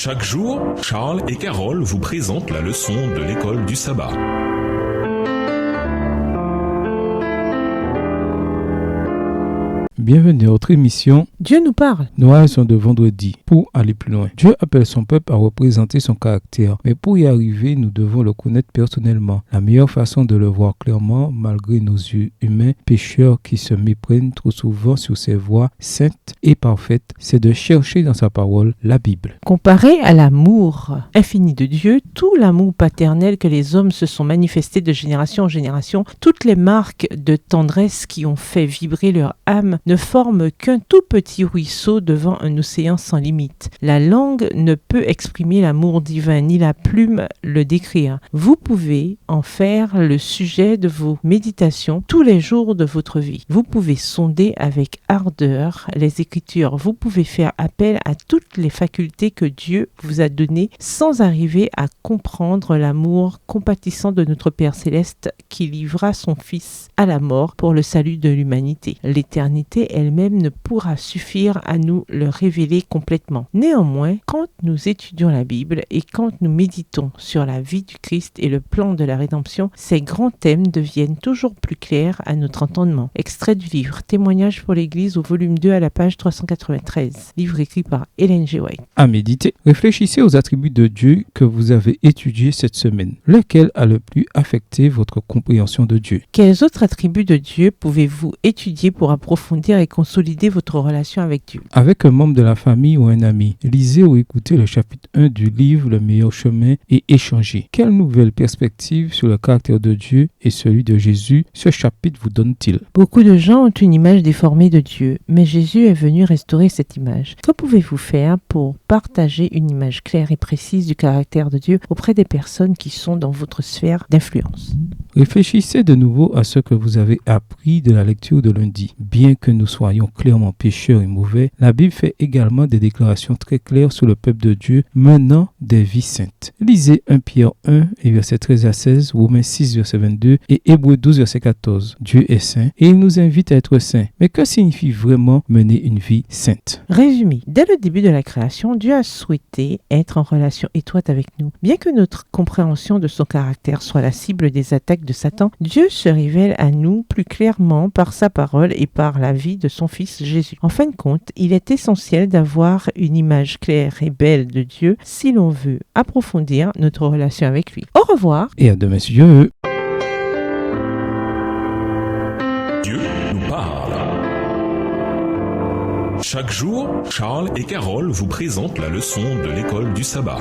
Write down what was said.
Chaque jour, Charles et Carole vous présentent la leçon de l'école du sabbat. Bienvenue à notre émission Dieu nous parle. Noël sont de vendredi. Pour aller plus loin, Dieu appelle son peuple à représenter son caractère. Mais pour y arriver, nous devons le connaître personnellement. La meilleure façon de le voir clairement, malgré nos yeux humains, pécheurs qui se méprennent trop souvent sur ses voies saintes et parfaites, c'est de chercher dans sa parole la Bible. Comparé à l'amour infini de Dieu, tout l'amour paternel que les hommes se sont manifestés de génération en génération, toutes les marques de tendresse qui ont fait vibrer leur âme ne forment qu'un tout petit ruisseau devant un océan sans limite. La langue ne peut exprimer l'amour divin, ni la plume le décrire. Vous pouvez en faire le sujet de vos méditations tous les jours de votre vie. Vous pouvez sonder avec ardeur les Écritures. Vous pouvez faire appel à toutes les facultés que Dieu vous a données sans arriver à comprendre l'amour compatissant de notre Père Céleste qui livra son Fils à la mort pour le salut de l'humanité. L'éternité elle-même ne pourra suffire à nous le révéler complètement. Néanmoins, quand nous étudions la Bible et quand nous méditons sur la vie du Christ et le plan de la rédemption, ces grands thèmes deviennent toujours plus clairs à notre entendement. Extrait du livre Témoignages pour l'Église au volume 2 à la page 393, livre écrit par Ellen G. White. À méditer, réfléchissez aux attributs de Dieu que vous avez étudiés cette semaine. Lequel a le plus affecté votre compréhension de Dieu? Quels autres attributs de Dieu pouvez-vous étudier pour approfondir et consolider votre relation avec Dieu? Avec un membre de la famille ou un ami, lisez ou écoutez le chapitre 1 du livre Le meilleur chemin et échangez. Quelle nouvelle perspective sur le caractère de Dieu et celui de Jésus ce chapitre vous donne-t-il? Beaucoup de gens ont une image déformée de Dieu, mais Jésus est venu restaurer cette image. Que pouvez-vous faire pour partager une image claire et précise du caractère de Dieu auprès des personnes qui sont dans votre sphère d'influence? Réfléchissez de nouveau à ce que vous avez appris de la lecture de lundi. Bien que nous soyons clairement pécheurs et mauvais, la Bible fait également des déclarations très claires sur le peuple de Dieu menant des vies saintes. Lisez 1 Pierre 1 et verset 13 à 16, Romains 6 verset 22 et Hébreux 12 verset 14. Dieu est saint et il nous invite à être saints. Mais que signifie vraiment mener une vie sainte? Résumé, dès le début de la création, Dieu a souhaité être en relation étroite avec nous. Bien que notre compréhension de son caractère soit la cible des attaques de Satan, Dieu se révèle à nous plus clairement par sa parole et par la vie de son Fils Jésus. En fin de compte, il est essentiel d'avoir une image claire et belle de Dieu si l'on veut approfondir notre relation avec lui. Au revoir et à demain si Dieu veut. Dieu nous parle. Chaque jour, Charles et Carole vous présentent la leçon de l'école du sabbat.